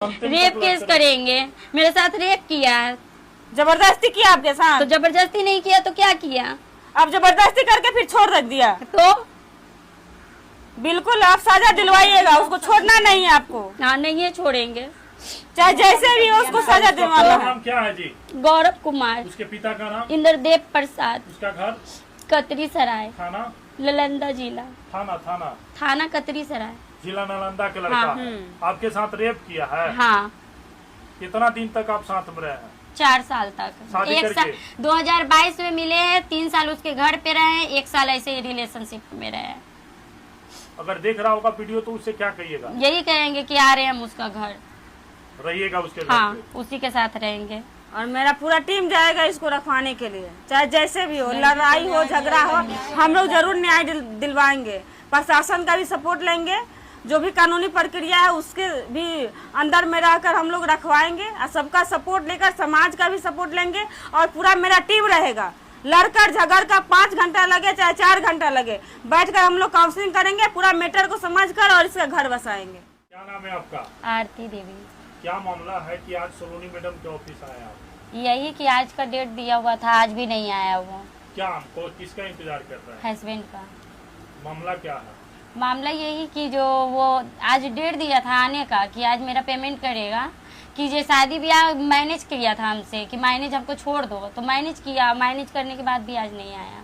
Rape case करेंगे। मेरे साथ रेप किया है। जबरदस्ती किया आपके साथ? तो जबरदस्ती नहीं किया तो क्या किया? आप जबरदस्ती करके फिर छोड़ रख दिया तो बिल्कुल आप सजा दिलवाइएगा, उसको छोड़ना नहीं है आपको। हाँ, नहीं है, छोड़ेंगे। चाहे जैसे भी हो उसको सजा दिलवाना है। नाम क्या है जी? गौरव कुमार। उसके पिता का नाम? इंद्रदेव प्रसाद। उसका घर? कतरी सराय, थाना? नालंदा जिला। थाना कतरी सराय, जिला नालंदा के लड़का हाँ। है। आपके साथ रेप किया है? हाँ। कितना दिन तक आप साथ में रहे हैं? 4 साल तक। शादी एक साल करके? 2022 में मिले हैं, 3 साल उसके घर पे रहे, 1 साल ऐसे ही रिलेशनशिप में रहे। अगर देख रहा होगा वीडियो तो उससे क्या कहिएगा? यही कहेंगे कि आ रहे हैं हम उसका घर, रहिएगा उसके घर हाँ, पे। उसी के साथ रहेंगे। और मेरा पूरा टीम जाएगा इसको रखवाने के लिए, चाहे जैसे भी हो, लड़ाई हो झगड़ा हो, हम लोग जरूर न्याय दिलवाएंगे। प्रशासन का भी सपोर्ट लेंगे, जो भी कानूनी प्रक्रिया है उसके भी अंदर में रहकर हम लोग रखवाएंगे और सबका सपोर्ट लेकर समाज का भी सपोर्ट लेंगे। और पूरा मेरा टीम रहेगा, लड़कर झगड़ का 5 घंटा लगे चाहे 4 घंटा लगे, बैठकर हम लोग काउंसलिंग करेंगे, पूरा मैटर को समझकर और इसका घर बसाएंगे। क्या नाम है आपका? आरती देवी। क्या मामला है कि आज सलोनी मैडम के ऑफिस आए आप? यही कि आज का डेट दिया हुआ था, आज भी नहीं आया वो। क्या हमको किसका इंतजार कर रहा है? हस्बैंड का। मामला क्या है? मामला यही कि जो वो आज डेट दिया था आने का, कि आज मेरा पेमेंट करेगा, कि जो शादी ब्याह मैनेज किया था हमसे कि मैनेज हमको छोड़ दो, तो मैनेज किया, मैनेज करने के बाद भी आज नहीं आया।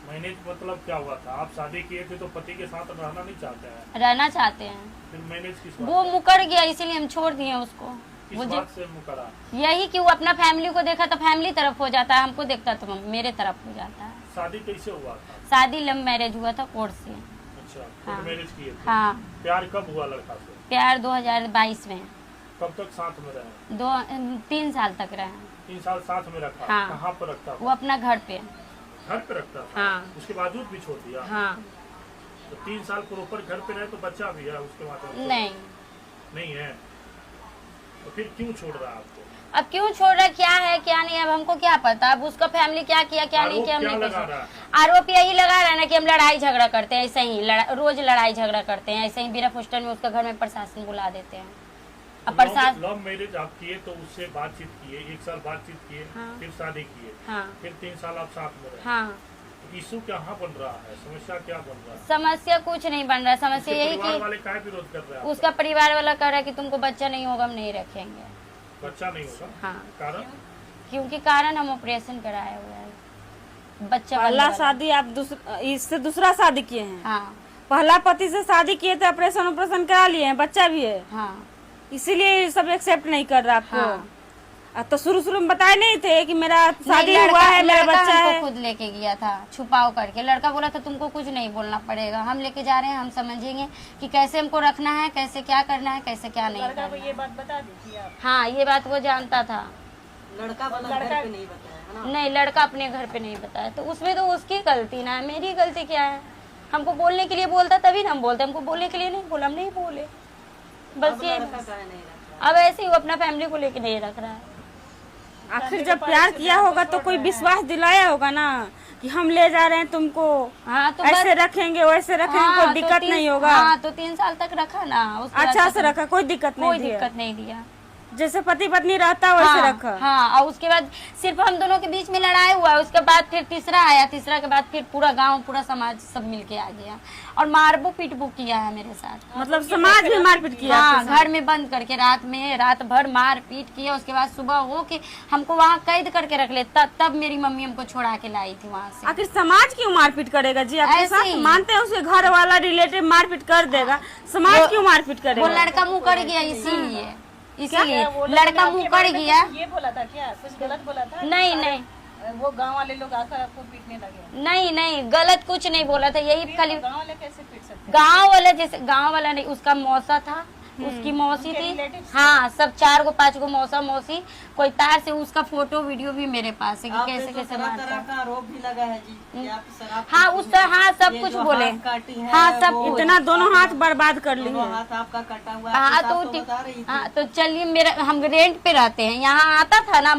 मैनेज मतलब क्या हुआ था? आप शादी किए थे तो पति के साथ रहना नहीं चाहते हैं? रहना चाहते हैं, फिर मैनेज किस वो बात मुकर गया, इसीलिए हम छोड़ दिए उसको। किस मुझे बात से मुकरा? यही कि वो अपना फैमिली को देखा तो फैमिली तरफ हो जाता है, हमको देखता तो मेरे तरफ हो जाता है। शादी कैसे हुआ था? शादी लव मैरिज हुआ था कोर्ट से। अच्छा, हाँ। कोर्ट मैरिज किए थे? हाँ। प्यार कब हुआ लड़का से? प्यार 2022 में। कब तक साथ में रहे? 3 साल तक रहे। 3 साल साथ में रखा? हाँ। कहाँ पर रखता वो था? अपना घर पे। घर पे रखता था? हाँ। उसके बावजूद भी छोड़ दिया? हाँ। तो 3 साल प्रॉपर घर पे रहे तो बच्चा भी है उसके बाद? नहीं है, तो फिर क्यों छोड़ रहा है आपको? अब क्यों छोड़ रहा, क्या है क्या नहीं, अब हमको क्या पता। अब उसका फैमिली क्या किया क्या नहीं किया, हम नहीं पता। आरोप यही लगा रहा है ना कि हम लड़ाई झगड़ा करते हैं, ऐसे ही रोज लड़ाई झगड़ा करते हैं, ऐसे ही बिना पोस्टर में उसका घर में प्रशासन बुला देते हैं। अब प्रशासन लव मैरिज आप किए तो उससे बातचीत किए, 1 साल बातचीत किए, हाँ। फिर शादी किए, हाँ। फिर 3 साल आप साथ में रहे। हाँ। इशू कहाँ बन रहा है? समस्या क्या बन रहा है? समस्या कुछ नहीं बन रहा, समस्या यही परिवार कि वाले काहे विरोध कर रहे हैं? उसका परिवार वाला कह रहा है कि तुमको बच्चा नहीं होगा, हम नहीं रखेंगे। बच्चा नहीं होगा? हाँ। कारण? क्योंकि कारण हम ऑपरेशन कराया हुआ है, बच्चा पहला शादी आप इससे दूसरा शादी किए हैं? हाँ। पहला पति से शादी किए थे, ऑपरेशन करा लिए हैं, बच्चा भी है, हाँ। इसीलिए सब एक्सेप्ट नहीं कर रहा आपको। हाँ। तो शुरू में बताए नहीं थे कि मेरा शादी नहीं, हुआ है, मेरा लड़का बच्चा हमको है? खुद लेके गया था छुपाव करके। लड़का बोला था तुमको कुछ नहीं बोलना पड़ेगा, हम लेके जा रहे हैं, हम समझेंगे कि कैसे हमको रखना है, कैसे क्या करना है, कैसे क्या नहीं करना है। ये बात बता दी थी आप? हाँ, ये बात वो जानता था। लड़का घर पे नहीं बताया है ना? नहीं, लड़का अपने घर पे नहीं बताया, तो उसमें तो उसकी गलती ना है, मेरी गलती क्या है? हमको बोलने के लिए बोलता तभी ना हम बोलते, हमको बोलने के लिए नहीं बोला, हम नहीं बोले, बस ये। लड़का काहे नहीं रखा? अब ऐसे ही वो अपना फैमिली को लेके नहीं रख रहा है। आखिर जब प्यार किया होगा तो कोई विश्वास दिलाया होगा ना कि हम ले जा रहे हैं तुमको, हाँ, तो ऐसे बस। रखेंगे वैसे रखेंगे, हाँ, कोई दिक्कत नहीं होगा। हाँ, तो 3 साल तक रखा ना, उसके बाद अच्छा तक से रखा, कोई दिक्कत कोई नहीं दिया, दिक्कत नहीं दिया। जैसे पति पत्नी रहता वैसे रखा। हाँ, और उसके बाद सिर्फ हम दोनों के बीच में लड़ाई हुआ, उसके बाद फिर तीसरा आया, तीसरा के बाद फिर पूरा गांव पूरा समाज सब मिलके आ गया और मारबो पीटबो किया है मेरे साथ। मतलब समाज भी मारपीट किया? हाँ, घर में बंद करके रात भर मार पीट किया, उसके बाद सुबह हो के हमको वहाँ कैद करके रख ले, तब मेरी मम्मी हमको छोड़ा के लाई थी वहाँ से। आखिर समाज क्यों मारपीट करेगा जी आपके ऐसे साथ? ही। मानते हैं उसके घर वाला रिलेटिव मारपीट कर देगा, समाज क्यों मारपीट वो करेगा? लड़का मुकर गया इसीलिए लड़का मुकर गया। ये बोला था क्या? कुछ गलत बोला था? नहीं, वो गांव वाले लोग आकर आपको पीटने लगे? नहीं, गलत कुछ नहीं बोला था, यही खाली गांव वाले कैसे पीट सकते? गांव वाला, जैसे गांव वाला नहीं, उसका मौसा था, उसकी मौसी थी, हाँ, सब 4 गो 5 गो मौसा मौसी, कोई तार से उसका फोटो वीडियो भी मेरे पास है कि कैसे कैसे मारता है। का आरोप भी लगा है जी कि आप शराब हाँ, उसका, हाँ, सब कुछ बोले, हाँ, सब कुछ। इतना दोनों हाथ बर्बाद कर लिए। हाथ आपका कटा हुआ है, हाँ, तो तो बता रही थी। हाँ, तो चलिए, मेरा हम रेंट पे रहते हैं, यहाँ आता था ना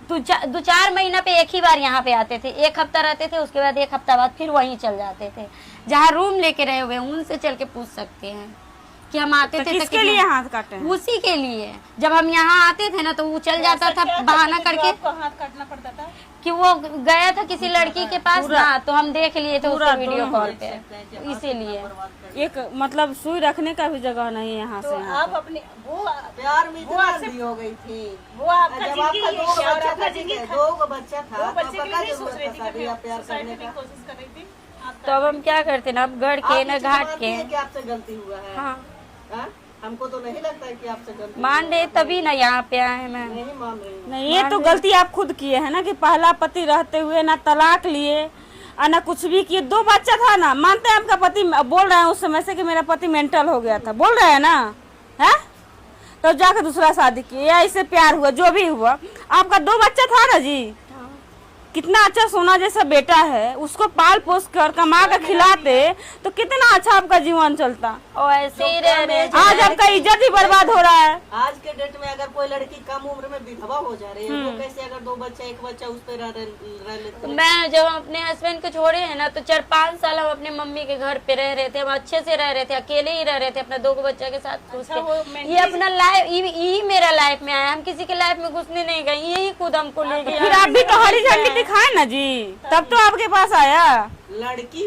दो 4 महीना पे एक ही बार यहाँ पे आते थे, 1 हफ्ता रहते थे, उसके बाद 1 हफ्ता बाद फिर वहीं चल जाते थे। जहाँ रूम लेके रहे हुए उनसे चल के पूछ सकते हैं। कि हम आते थे तो किसके लिए हाथ काटे हैं? उसी के लिए। जब हम यहाँ आते थे ना तो वो चल जाता था बहाना करके आपको हाथ काटना पड़ता था। कि वो गया था किसी लड़की के पास ना, तो हम देख लिए थे उसको वीडियो कॉल पे, इसीलिए। एक मतलब सुई रखने का भी जगह नहीं है यहाँ तो से यहाँ आप अपने वो प्यार में वो इतना आपसे शादी हो गई थी। वो आपका जब आपका जिंदगी दो है और बच्चा आपका था, जिंदगी दो बच्चा था, वो तो बच्चे आपका के क्या लिए नहीं सोच जरूरत रही था थी शादी या प्यार सुसाइड करने की का? कोशिश कर रही थी। तो अब हम क्या करते ना, अब गढ़ के न घाट के कि आपसे गलती हुआ है। हाँ हाँ? हमको तो नहीं लगता है कि आपसे गलती मान रहे तभी ना यहाँ पे आए मैं। नहीं मान रही हूँ। नहीं, ये तो गलती आप खुद किए है ना कि पहला पति रहते हुए ना तलाक लिए और ना कुछ भी किए। 2 बच्चा था ना, मानते हैं आपका पति बोल रहे हैं उस समय से कि मेरा पति मेंटल हो गया था, बोल रहे हैं ना, है तो जाकर दूसरा शादी किए या इससे प्यार हुआ, जो भी हुआ। आपका 2 बच्चा था ना जी, कितना अच्छा सोना जैसा बेटा है, उसको पाल पोस कर कमा कर खिलाते तो कितना अच्छा आपका जीवन चलता। और ऐसे ही रह रहे आज आपका इज्जत ही बर्बाद हो रहा है। आज के डेट में अगर कोई लड़की कम उम्र में विधवा हो जा रही है, वो कैसे अगर 2 बच्चा 1 बच्चा उस पर रह लेते हैं? मैं जब अपने हस्बैंड को छोड़े हैं ना तो 4-5 साल हम अपने मम्मी के घर पे रह रहे थे, हम अच्छे से रह रहे थे, अकेले ही रह रहे थे अपने 2 बच्चा के साथ खुश थे। ये अपना लाइफ, यही मेरा लाइफ में आया, हम किसी के लाइफ में घुसने नहीं गए, यही खुद हमको ले गया। फिर आप भी तो हरी झंडी दिखाए ना जी, तब तो आपके पास आया। लड़की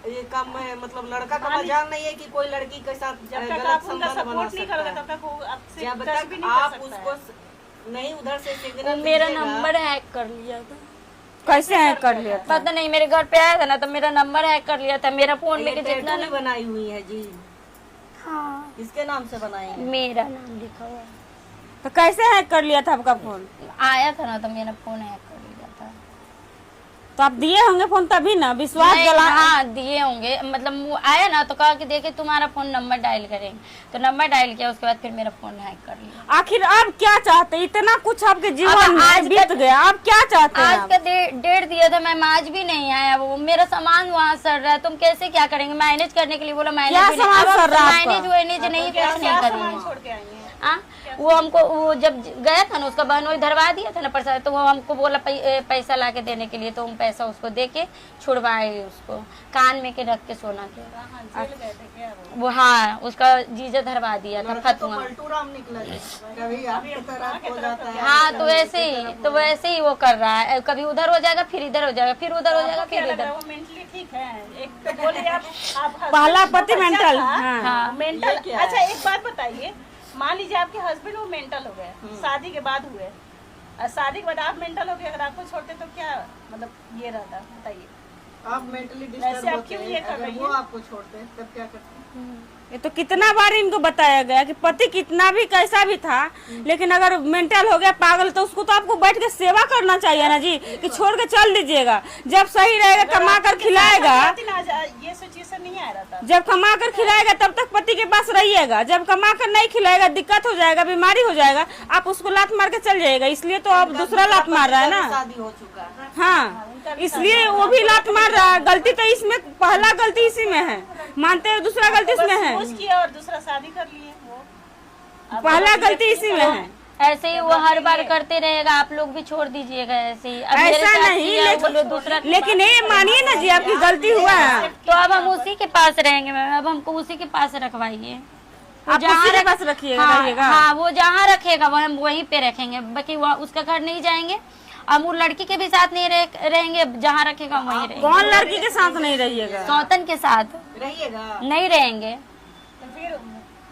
ये काम है, मतलब लड़का का मजाल नहीं है कि कोई लड़की के साथ जब तक गलत आप उनका संबंध बना सपोर्ट नहीं करोगे सकता तब तक वो आपसे जब टच तक भी नहीं आप कर सकता उसको है। नहीं उधर से वो सिग्नल मेरा दीजिएगा। नंबर हैक कर लिया था। कैसे हैक कर लिया था? पता नहीं, मेरे घर पे आया था ना तो मेरा नंबर हैक कर लिया था। मेरा फोन ये में के जितना टैटू भी बनाई हुई है जी, हाँ किसके नाम से बनाई है? मेरा नाम लिखा हुआ है। तो कैसे हैक कर लिया था आपका फोन? आया था ना तो मेरा फोन हैक कर लिया था। तो आप दिए होंगे फोन तभी ना, विश्वास नहीं, जला। हाँ दिए होंगे, मतलब वो आया ना तो कहा कि देखे तुम्हारा फोन नंबर डायल करेंगे, तो नंबर डायल किया, उसके बाद फिर मेरा फोन हैक कर लिया। आखिर आप क्या चाहते? इतना कुछ आपके जीवन अब आज में बीत गया, आप क्या चाहते हैं? आज का डेट दिया था मैम, आज भी नहीं आया। वो मेरा सामान वहाँ सड़ रहा है, तुम कैसे क्या करेंगे? मैनेज करने के लिए बोला, मैनेज क्या भी नहीं। सामान अब सड़ रहा है आपका? मैनेज वैनेज नहीं, कुछ नहीं करेंगे। छोड़ के आएंगे हाँ, वो हमको, वो जब गया था ना उसका बहन वही धरवा दिया था ना प्रसाद, तो वो हमको बोला पैसा ला के देने के लिए, तो हम पैसा उसको दे के छुड़वाए उसको, कान में के रख के सोना के। जेल गए थे क्या वो हाँ, उसका जीजा धरवा दिया था लड़का तो फतुआ। पलटू राम निकला जी। कभी आपकी तरफ हो जाता है। हाँ, तो वैसे ही वो कर रहा है, कभी उधर हो जाएगा, फिर इधर हो जाएगा, फिर उधर हो जाएगा, फिर इधर। वो मेंटली ठीक है। एक तो बोले आप पहला पति मेंटल। हाँ, मेंटल। क्या है? अच्छा एक बात बताइए, मान लीजिए आपके हस्बैंड वो मेंटल हो गए, शादी के बाद हुए, और शादी के बाद आप मेंटल हो गए, अगर आपको छोड़ते तो क्या मतलब ये रहता, बताइए। आप मेंटली वैसे डिस्टर्ब आप होते क्यों हैं, ये कर अगर रही वो हैं? आपको छोड़ते हैं तब क्या करते हैं? ये तो कितना बार इनको बताया गया कि पति कितना भी कैसा भी था, लेकिन अगर मेंटल हो गया पागल, तो उसको तो आपको बैठ के सेवा करना चाहिए ना जी, कि छोड़ के चल दीजिएगा। जब सही रहेगा, कमा कर खिलाएगा, ये सिचुएशन नहीं आ रहा था। जब कमा कर खिलाएगा तब तक पति के पास रहिएगा। जब कमा कर नहीं खिलाएगा, दिक्कत हो जाएगा, बीमारी हो जाएगा, आप उसको लात मार के चल जाएगा। इसलिए तो आप दूसरा लात मार रहा है ना। शादी हो चुका है। हाँ, इसलिए वो भी लात मार रहा है। गलती तो इसमें, पहला गलती इसी में है, मानते हैं, दूसरा गलती इसमें है। सोच किया और दूसरा शादी कर लिए वो। पहला गलती इसी में है। ऐसे ही वो हर बार करते रहेगा, आप लोग भी छोड़ दीजिएगा ऐसे ही। अब मेरे ऐसा साथ नहीं, किया, वो लोग दूसरा। लेकिन ये मानिए ना जी, आपकी गलती हुआ है। तो अब हम उसी के पास रहेंगे मैम, अब हमको उसी के पास रखवाइए। आप उसी के पास रखिएगा, रहिएगा। हाँ, वो जहाँ रखेगा वो हम वहीं पे रखेंगे, बाकी वो उसका घर नहीं जाएंगे। अब वो लड़की के भी साथ नहीं रहेंगे, जहाँ रखेगा वहीं रहेंगे। कौन लड़की के साथ नहीं रहिएगा? सौतन के साथ रहिएगा नहीं रहेंगे। तो फिर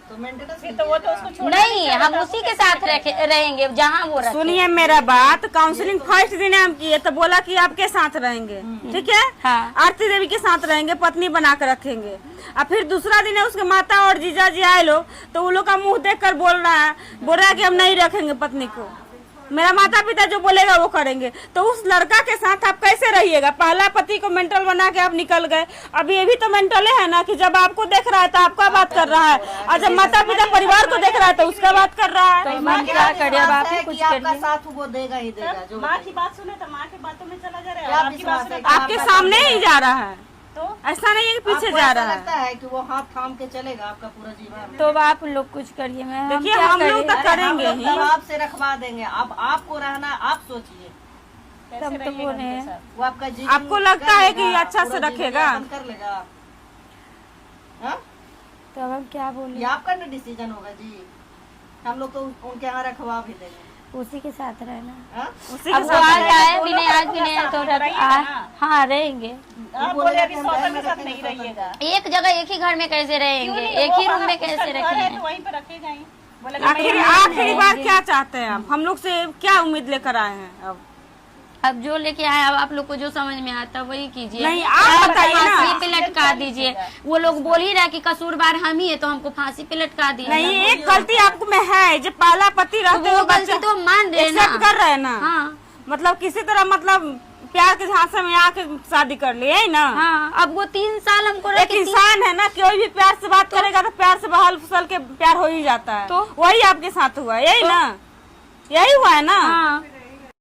तो मेंटेनेंस तो वो तो उसको छोड़ नहीं, हम उसी के साथ रहेंगे जहाँ वो रखे। सुनिए मेरा बात, काउंसलिंग फर्स्ट दिन हम किए तो बोला कि आपके साथ रहेंगे, ठीक है। हाँ। आरती देवी के साथ रहेंगे, पत्नी बना कर रखेंगे। और फिर दूसरा दिन है उसके माता और जीजा जी आए लोग, तो वो लोग का मुंह देख कर बोल रहा है कि हम नहीं रखेंगे पत्नी को, मेरा माता पिता जो बोलेगा वो करेंगे। तो उस लड़का के साथ आप कैसे रहिएगा? पहला पति को मेंटल बना के आप निकल गए, अब ये भी तो मेंटल है ना, कि जब आपको देख रहा है तो आपका बात कर रहा है, और जब माता पिता परिवार को देख रहा है तो उसका बात कर रहा है। हम क्या करें, अब आप ही कुछ आपका करिए। साथ वो देगा ही देगा। जो माँ की बात सुने तो माँ की बातों में चला जा रहा है, क्या और आपकी बात विश्वास सुने है? तो आपके सामने ही जा रहा है, तो ऐसा नहीं है कि पीछे आपको जा ऐसा रहा लगता है। है कि वो हाथ थाम के चलेगा आपका पूरा जीवन? तो आप लोग कुछ करिए मैम, देखिए क्या हम लोग करें? तो करेंगे हम ही। लोग दबाव से रखवा देंगे। अब आपको रहना, आप सोचिए। कैसे तब तो रहिएगा बोल रहे उनके हैं। साथ? वो आपका जीवन आपको लगता कर है कि लेगा, अच्छा से पूरा जीवन रखेगा? यापन कर लेगा। हाँ? तो अब हम क्या बोले, ये आपका ना डिसीजन होगा जी। हम लोग तो उनके यहाँ रखवा भी देंगे। उसी के साथ रहना। हाँ? उसी अब के वो साथ आज आए दोनों भी नहीं, का आज भी नहीं आए तो रहिएगा ना। हाँ रहेंगे। आप बोले अभी सौतन के साथ नहीं रहिएगा। एक जगह एक ही घर में कैसे रहेंगे, क्यों नहीं? एक ही वो रूम में उसका कैसे घर है तो रखेंगे। वहीं पे रखे जाएं। बोले कि आखिरी बार क्या चाहते हैं आप? हम लोग से क्या उम्मीद लेकर आए हैं? अब जो लेके आए, अब आप लोग को जो समझ में आता वही कीजिए। नहीं, आप बताइए ना। फांसी पे लटका दीजिए। वो लोग बोल ही रहे कि कसूरवार हम ही है, तो हमको फांसी पे लटका दिए। नहीं, एक गलती आपको में है, जो पहला पति रहते वो हो गलती तो मान रहे ना, एक्सेप्ट कर रहे हैं ना। हाँ मतलब किसी तरह मतलब प्यार के झांसे में आके शादी कर लिए है ना। हाँ। अब वो 3 साल हमको एक इंसान है ना, कोई भी प्यार से बात करेगा तो प्यार से बहल फुसल के प्यार हो ही जाता है। तो वही आपके साथ हुआ, यही ना, यही हुआ है ना। हाँ